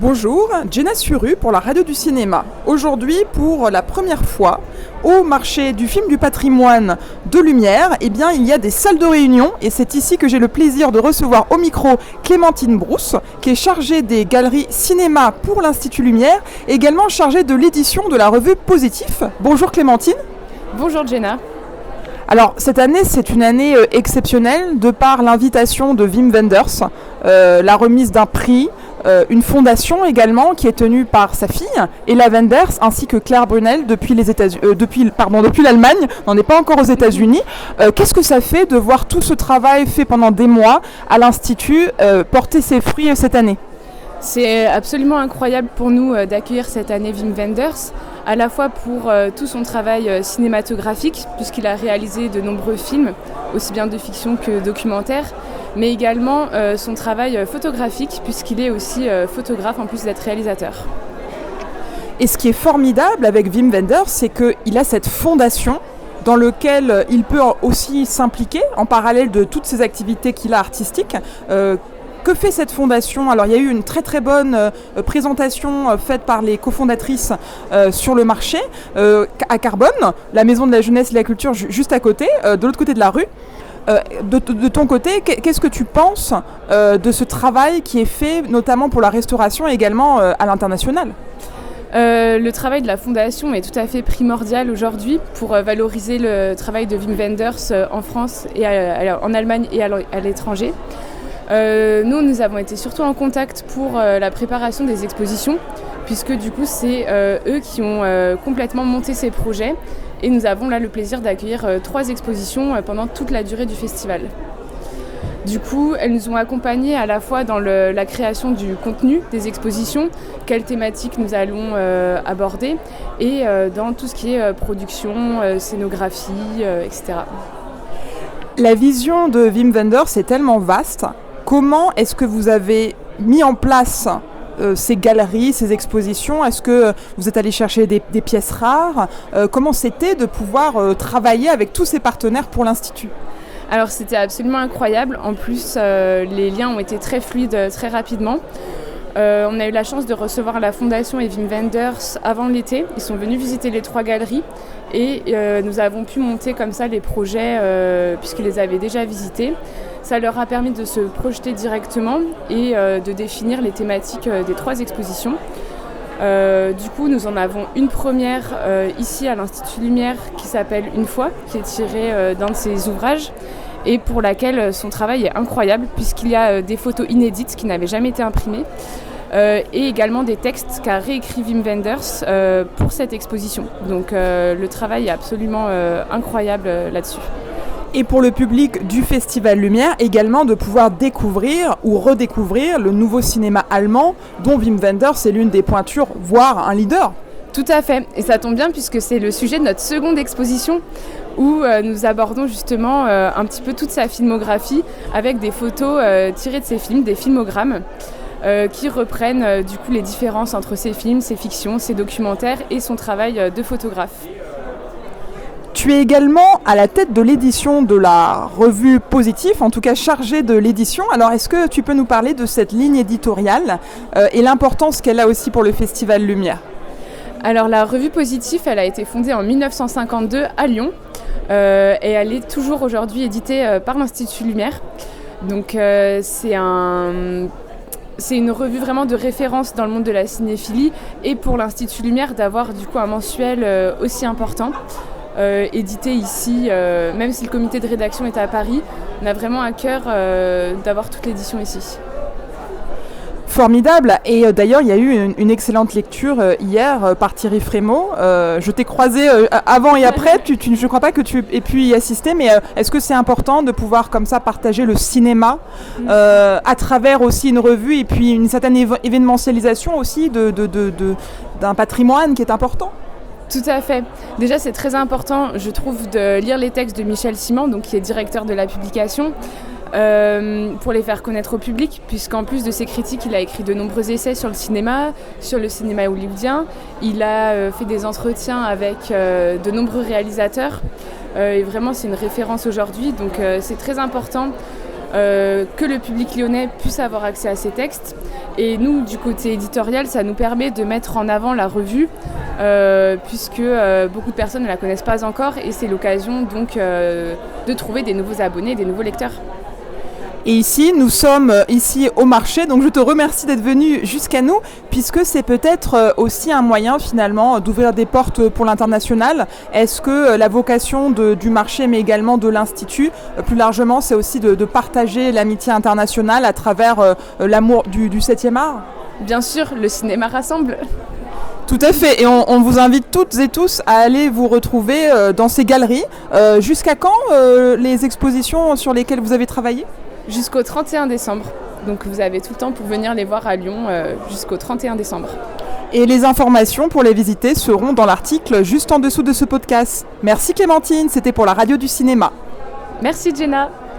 Bonjour, Jenna Suru pour la radio du cinéma. Aujourd'hui, pour la première fois, au marché du film du patrimoine de Lumière, il y a des salles de réunion et c'est ici que j'ai le plaisir de recevoir au micro Clémentine Brousse, qui est chargée des galeries cinéma pour l'Institut Lumière et également chargée de l'édition de la revue Positif. Bonjour Clémentine. Bonjour Jenna. Alors cette année c'est une année exceptionnelle de par l'invitation de Wim Wenders, la remise d'un prix, une fondation également qui est tenue par sa fille Ella Wenders ainsi que Claire Brunel depuis l'Allemagne, on n'est pas encore aux États-Unis. Qu'est-ce que ça fait de voir tout ce travail fait pendant des mois à l'Institut porter ses fruits cette année ? C'est absolument incroyable pour nous d'accueillir cette année Wim Wenders, à la fois pour tout son travail cinématographique, puisqu'il a réalisé de nombreux films, aussi bien de fiction que documentaires, mais également son travail photographique, puisqu'il est aussi photographe en plus d'être réalisateur. Et ce qui est formidable avec Wim Wenders, c'est qu'il a cette fondation dans laquelle il peut aussi s'impliquer en parallèle de toutes ses activités qu'il a artistiques. Que fait cette fondation ? Alors il y a eu une très très bonne présentation faite par les cofondatrices sur le marché à Carbone, la maison de la jeunesse et de la culture juste à côté, de l'autre côté de la rue. De ton côté, qu'est-ce que tu penses de ce travail qui est fait notamment pour la restauration et également à l'international ? Le travail de la Fondation est tout à fait primordial aujourd'hui pour valoriser le travail de Wim Wenders en France et en Allemagne et à l'étranger. Nous avons été surtout en contact pour la préparation des expositions, puisque du coup c'est eux qui ont complètement monté ces projets et nous avons là le plaisir d'accueillir 3 expositions pendant toute la durée du festival. Du coup, elles nous ont accompagnés à la fois dans la création du contenu des expositions, quelles thématiques nous allons aborder, et dans tout ce qui est production, scénographie, etc. La vision de Wim Wenders est tellement vaste. Comment est-ce que vous avez mis en place ces galeries, ces expositions ? Est-ce que vous êtes allé chercher des pièces rares ? Comment c'était de pouvoir travailler avec tous ces partenaires pour l'Institut ? Alors c'était absolument incroyable. En plus, les liens ont été très fluides, très rapidement. On a eu la chance de recevoir la Fondation et Wim Wenders avant l'été. Ils sont venus visiter les 3 galeries et nous avons pu monter comme ça les projets puisqu'ils les avaient déjà visités. Ça leur a permis de se projeter directement et de définir les thématiques des 3 expositions. Du coup, nous en avons une première ici à l'Institut Lumière qui s'appelle Une fois, qui est tirée d'un de ses ouvrages et pour laquelle son travail est incroyable puisqu'il y a des photos inédites qui n'avaient jamais été imprimées et également des textes qu'a réécrit Wim Wenders pour cette exposition. Donc le travail est absolument incroyable là-dessus. Et pour le public du Festival Lumière, également de pouvoir découvrir ou redécouvrir le nouveau cinéma allemand dont Wim Wenders est l'une des pointures, voire un leader. Tout à fait, et ça tombe bien puisque c'est le sujet de notre seconde exposition où nous abordons justement un petit peu toute sa filmographie avec des photos tirées de ses films, des filmogrammes qui reprennent du coup les différences entre ses films, ses fictions, ses documentaires et son travail de photographe. Tu es également à la tête de l'édition de la revue Positif, en tout cas chargée de l'édition. Alors est-ce que tu peux nous parler de cette ligne éditoriale et l'importance qu'elle a aussi pour le Festival Lumière ? Alors la revue Positif, elle a été fondée en 1952 à Lyon et elle est toujours aujourd'hui éditée par l'Institut Lumière. Donc c'est une revue vraiment de référence dans le monde de la cinéphilie et pour l'Institut Lumière d'avoir du coup un mensuel aussi important. Édité ici, même si le comité de rédaction est à Paris, on a vraiment à cœur d'avoir toute l'édition ici. Formidable. Et d'ailleurs, il y a eu une excellente lecture hier par Thierry Frémaux. Je t'ai croisé avant et après. Je ne crois pas que tu aies pu y assister, mais est-ce que c'est important de pouvoir comme ça partager le cinéma à travers aussi une revue et puis une certaine événementialisation aussi d'un patrimoine qui est important ? Tout à fait. Déjà, c'est très important, je trouve, de lire les textes de Michel Simon, donc, qui est directeur de la publication, pour les faire connaître au public, puisqu'en plus de ses critiques, il a écrit de nombreux essais sur le cinéma hollywoodien. Il a fait des entretiens avec de nombreux réalisateurs. Et vraiment, c'est une référence aujourd'hui, donc c'est très important que le public lyonnais puisse avoir accès à ces textes. Et nous, du côté éditorial, ça nous permet de mettre en avant la revue, puisque beaucoup de personnes ne la connaissent pas encore, et c'est l'occasion donc de trouver des nouveaux abonnés, des nouveaux lecteurs. Et ici, nous sommes ici au marché, donc je te remercie d'être venu jusqu'à nous, puisque c'est peut-être aussi un moyen finalement d'ouvrir des portes pour l'international. Est-ce que la vocation du marché, mais également de l'Institut, plus largement, c'est aussi de partager l'amitié internationale à travers l'amour du 7e art ? Bien sûr, le cinéma rassemble. Tout à fait, et on vous invite toutes et tous à aller vous retrouver dans ces galeries. Jusqu'à quand les expositions sur lesquelles vous avez travaillé ? Jusqu'au 31 décembre. Donc vous avez tout le temps pour venir les voir à Lyon jusqu'au 31 décembre. Et les informations pour les visiter seront dans l'article juste en dessous de ce podcast. Merci Clémentine, c'était pour la radio du cinéma. Merci Jenna.